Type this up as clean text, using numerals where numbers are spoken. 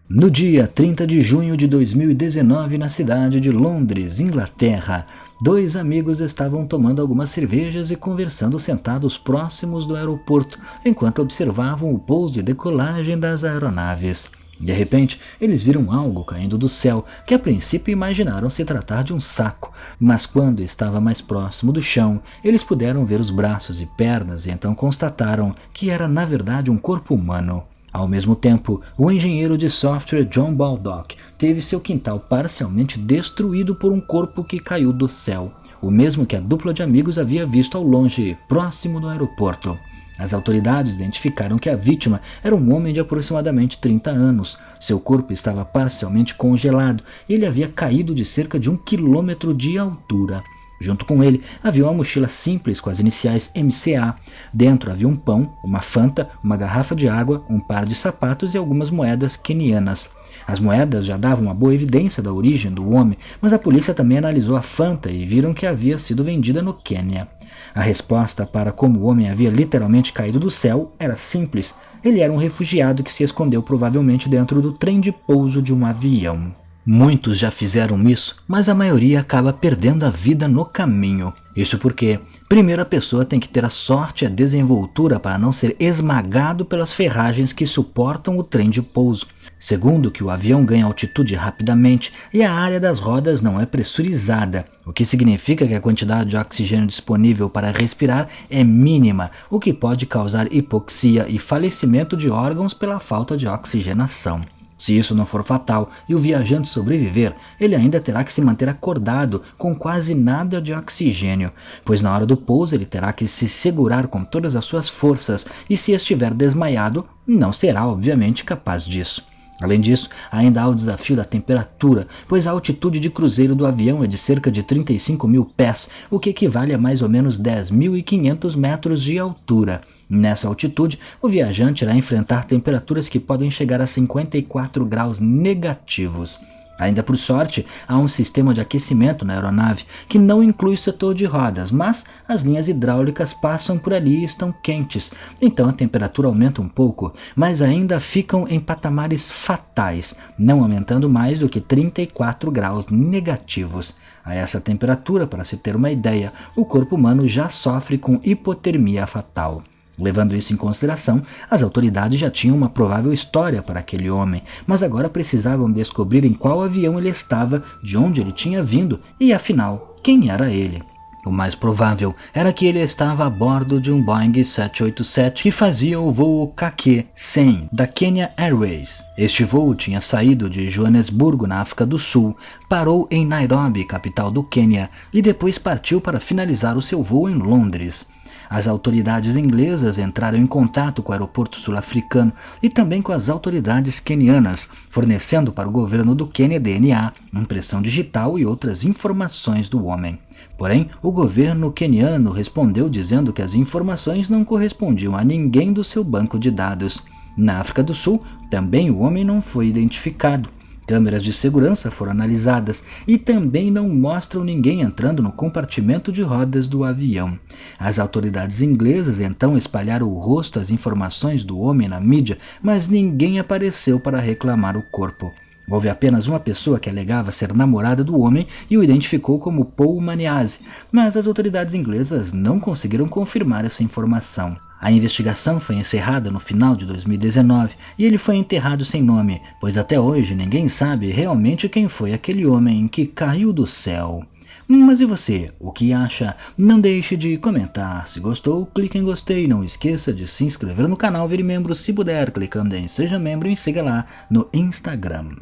No dia 30 de junho de 2019, na cidade de Londres, Inglaterra, dois amigos estavam tomando algumas cervejas e conversando sentados próximos do aeroporto, enquanto observavam o pouso e decolagem das aeronaves. De repente, eles viram algo caindo do céu, que a princípio imaginaram se tratar de um saco, mas quando estava mais próximo do chão, eles puderam ver os braços e pernas e então constataram que era na verdade um corpo humano. Ao mesmo tempo, o engenheiro de software John Baldock teve seu quintal parcialmente destruído por um corpo que caiu do céu, o mesmo que a dupla de amigos havia visto ao longe, próximo do aeroporto. As autoridades identificaram que a vítima era um homem de aproximadamente 30 anos. Seu corpo estava parcialmente congelado e ele havia caído de cerca de 1 quilômetro de altura. Junto com ele havia uma mochila simples com as iniciais MCA. Dentro havia um pão, uma Fanta, uma garrafa de água, um par de sapatos e algumas moedas quenianas. As moedas já davam uma boa evidência da origem do homem, mas a polícia também analisou a Fanta e viram que havia sido vendida no Quênia. A resposta para como o homem havia literalmente caído do céu era simples. Ele era um refugiado que se escondeu provavelmente dentro do trem de pouso de um avião. Muitos já fizeram isso, mas a maioria acaba perdendo a vida no caminho. Isso porque, primeiro, a pessoa tem que ter a sorte e a desenvoltura para não ser esmagado pelas ferragens que suportam o trem de pouso. Segundo, que o avião ganha altitude rapidamente e a área das rodas não é pressurizada, o que significa que a quantidade de oxigênio disponível para respirar é mínima, o que pode causar hipoxia e falecimento de órgãos pela falta de oxigenação. Se isso não for fatal e o viajante sobreviver, ele ainda terá que se manter acordado com quase nada de oxigênio, pois na hora do pouso ele terá que se segurar com todas as suas forças e se estiver desmaiado, não será obviamente capaz disso. Além disso, ainda há o desafio da temperatura, pois a altitude de cruzeiro do avião é de cerca de 35 mil pés, o que equivale a mais ou menos 10.500 metros de altura. Nessa altitude, o viajante irá enfrentar temperaturas que podem chegar a 54 graus negativos. Ainda por sorte, há um sistema de aquecimento na aeronave que não inclui o setor de rodas, mas as linhas hidráulicas passam por ali e estão quentes, então a temperatura aumenta um pouco, mas ainda ficam em patamares fatais, não aumentando mais do que 34 graus negativos. A essa temperatura, para se ter uma ideia, o corpo humano já sofre com hipotermia fatal. Levando isso em consideração, as autoridades já tinham uma provável história para aquele homem, mas agora precisavam descobrir em qual avião ele estava, de onde ele tinha vindo e, afinal, quem era ele. O mais provável era que ele estava a bordo de um Boeing 787 que fazia o voo KQ-100 da Kenya Airways. Este voo tinha saído de Joanesburgo, na África do Sul, parou em Nairobi, capital do Quênia, e depois partiu para finalizar o seu voo em Londres. As autoridades inglesas entraram em contato com o aeroporto sul-africano e também com as autoridades quenianas, fornecendo para o governo do Quênia DNA, impressão digital e outras informações do homem. Porém, o governo queniano respondeu dizendo que as informações não correspondiam a ninguém do seu banco de dados. Na África do Sul, também o homem não foi identificado. Câmeras de segurança foram analisadas e também não mostram ninguém entrando no compartimento de rodas do avião. As autoridades inglesas então espalharam o rosto as informações do homem na mídia, mas ninguém apareceu para reclamar o corpo. Houve apenas uma pessoa que alegava ser namorada do homem e o identificou como Paul Maniase, mas as autoridades inglesas não conseguiram confirmar essa informação. A investigação foi encerrada no final de 2019 e ele foi enterrado sem nome, pois até hoje ninguém sabe realmente quem foi aquele homem que caiu do céu. Mas e você? O que acha? Não deixe de comentar. Se gostou, clique em gostei. Não esqueça de se inscrever no canal, vire membro se puder, clicando em Seja Membro e siga lá no Instagram.